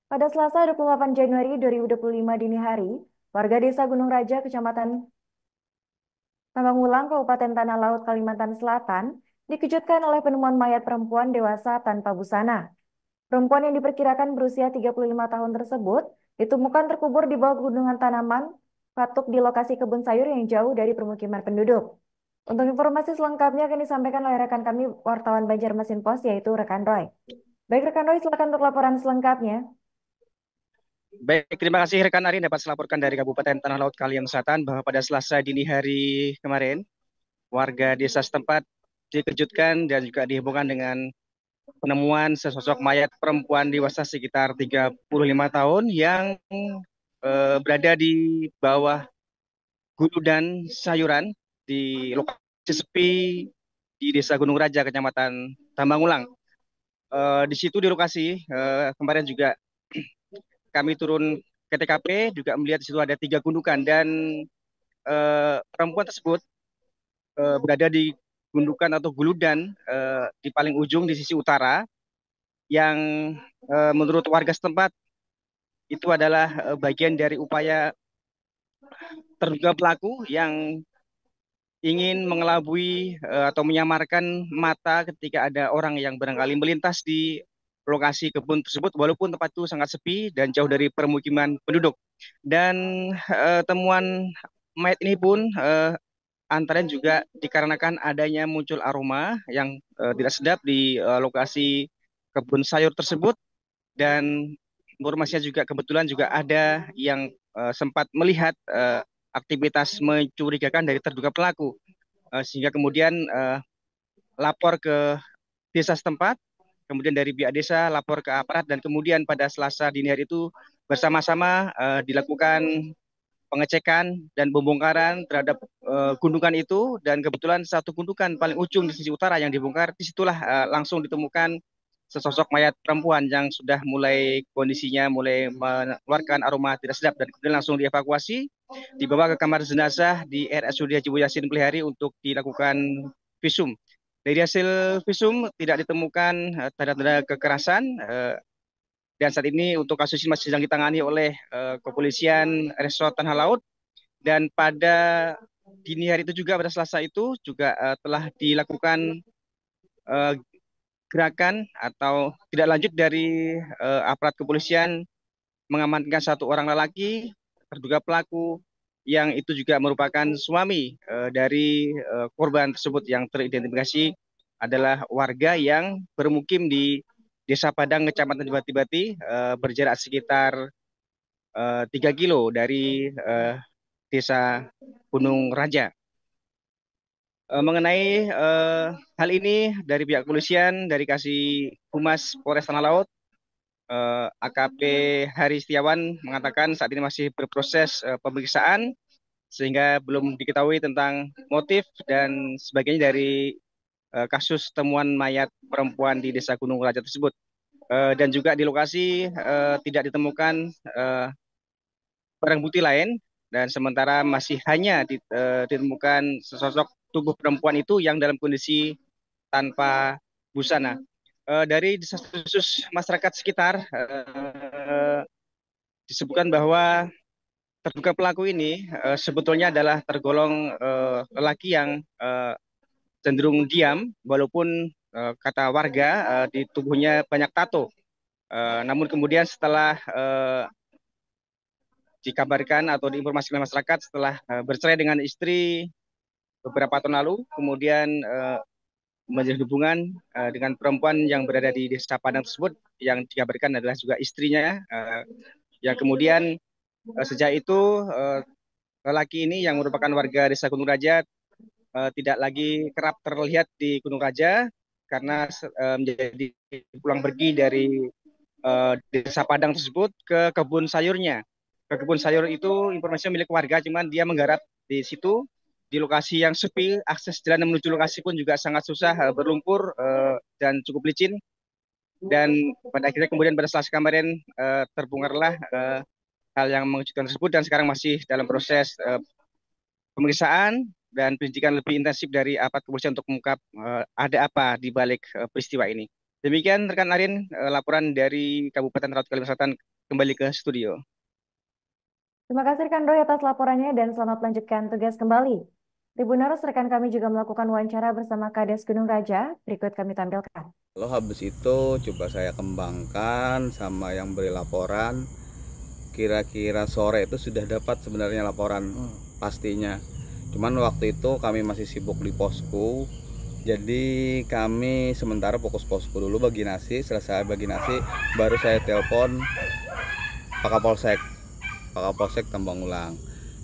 Pada Selasa 28 Januari 2025 dini hari, warga Desa Gunung Raja, Kecamatan Tambangulang, Kabupaten Tanah Laut, Kalimantan Selatan, dikejutkan oleh penemuan mayat perempuan dewasa tanpa busana. Perempuan yang diperkirakan berusia 35 tahun tersebut ditemukan terkubur di bawah gunungan tanaman patuk di lokasi kebun sayur yang jauh dari permukiman penduduk. Untuk informasi selengkapnya akan disampaikan oleh rekan kami wartawan Banjarmasin Post yaitu rekan Roy. Baik rekan Roy, silakan untuk laporan selengkapnya. Baik, terima kasih rekan Ari dapat melaporkan dari Kabupaten Tanah Laut Kalimantan Selatan bahwa pada Selasa dini hari kemarin, warga desa setempat dikejutkan dan juga dihebohkan dengan penemuan sesosok mayat perempuan dewasa sekitar 35 tahun yang berada di bawah guludan sayuran di lokasi sepi di Desa Gunung Raja, Kecamatan Tambangulang. Di situ di lokasi kemarin juga kami turun ke TKP juga melihat di situ ada 3 gundukan dan perempuan tersebut berada di gundukan atau guludan di paling ujung di sisi utara yang menurut warga setempat itu adalah bagian dari upaya terduga pelaku yang ingin mengelabui atau menyamarkan mata ketika ada orang yang barangkali melintas di lokasi kebun tersebut walaupun tempat itu sangat sepi dan jauh dari permukiman penduduk. Dan temuan mayat ini pun antara juga dikarenakan adanya muncul aroma yang tidak sedap di lokasi kebun sayur tersebut dan informasinya juga kebetulan juga ada yang sempat melihat aktivitas mencurigakan dari terduga pelaku. Sehingga kemudian lapor ke desa setempat, kemudian dari pihak desa lapor ke aparat dan kemudian pada Selasa dini hari itu bersama-sama dilakukan pengecekan dan pembongkaran terhadap gundukan itu dan kebetulan satu gundukan paling ujung di sisi utara yang dibongkar disitulah langsung ditemukan sesosok mayat perempuan yang sudah mulai kondisinya mulai mengeluarkan aroma tidak sedap dan kemudian langsung dievakuasi dibawa ke kamar jenazah di RSUD Haji Yasin Pelihari untuk dilakukan visum. Dari hasil visum tidak ditemukan tanda-tanda kekerasan dan saat ini untuk kasus ini masih sedang ditangani oleh kepolisian Resort Tanah Laut dan pada dini hari itu juga pada Selasa itu juga telah dilakukan uh, gerakan atau tidak lanjut dari aparat kepolisian mengamankan satu orang lelaki terduga pelaku yang itu juga merupakan suami dari korban tersebut yang teridentifikasi adalah warga yang bermukim di Desa Padang, Kecamatan Bati-Bati, berjarak sekitar 3 kilo dari Desa Gunung Raja. Mengenai hal ini dari pihak kepolisian, dari Kasih Humas Polres Tanah Laut, AKP Hari Setiawan mengatakan saat ini masih berproses pemeriksaan sehingga belum diketahui tentang motif dan sebagainya dari kasus temuan mayat perempuan di Desa Gunung Raja tersebut. Dan juga di lokasi tidak ditemukan barang bukti lain dan sementara masih hanya ditemukan sesosok tubuh perempuan itu yang dalam kondisi tanpa busana. Dari desas-desus masyarakat sekitar disebutkan bahwa terduga pelaku ini sebetulnya adalah tergolong lelaki yang cenderung diam walaupun kata warga di tubuhnya banyak tato. Namun kemudian setelah dikabarkan atau diinformasikan masyarakat setelah bercerai dengan istri beberapa tahun lalu, kemudian menjalin hubungan dengan perempuan yang berada di Desa Padang tersebut yang dikabarkan adalah juga istrinya, yang kemudian sejak itu lelaki ini yang merupakan warga Desa Gunung Raja tidak lagi kerap terlihat di Gunung Raja karena menjadi pulang pergi dari Desa Padang tersebut ke kebun sayurnya. Ke kebun sayur itu informasinya milik warga, cuman dia menggarap di situ di lokasi yang sepi, akses jalan menuju lokasi pun juga sangat susah, berlumpur dan cukup licin. Dan pada akhirnya kemudian pada Selasa kemarin terbongkarlah hal yang mengejutkan tersebut dan sekarang masih dalam proses pemeriksaan dan penyelidikan lebih intensif dari aparat kepolisian untuk mengungkap ada apa di balik peristiwa ini. Demikian rekan Arin, laporan dari Kabupaten Talaut Kalimantan Selatan kembali ke studio. Terima kasih rekan Roy atas laporannya dan selamat melanjutkan tugas kembali. Tribuners, rekan kami juga melakukan wawancara bersama Kades Gunung Raja. Berikut kami tampilkan. Lalu habis itu coba saya kembangkan sama yang beri laporan. Kira-kira sore itu sudah dapat sebenarnya laporan pastinya. Cuman waktu itu kami masih sibuk di posko. Jadi kami sementara fokus posko dulu bagi nasi. Selesai bagi nasi baru saya telepon Pak Kapolsek. Pak Kapolsek Tambang Ulang.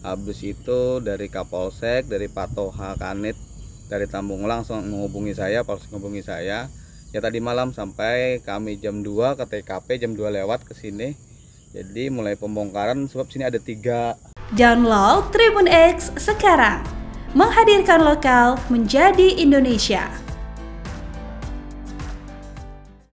Habis itu dari Kapolsek, dari Pak Toha Kanit, dari Tambang Ulang langsung menghubungi saya, Polsek menghubungi saya. Ya tadi malam sampai kami jam 2 ke TKP, jam 2 lewat ke sini. Jadi mulai pembongkaran sebab sini ada 3. Download Tribun X sekarang. Menghadirkan lokal menjadi Indonesia.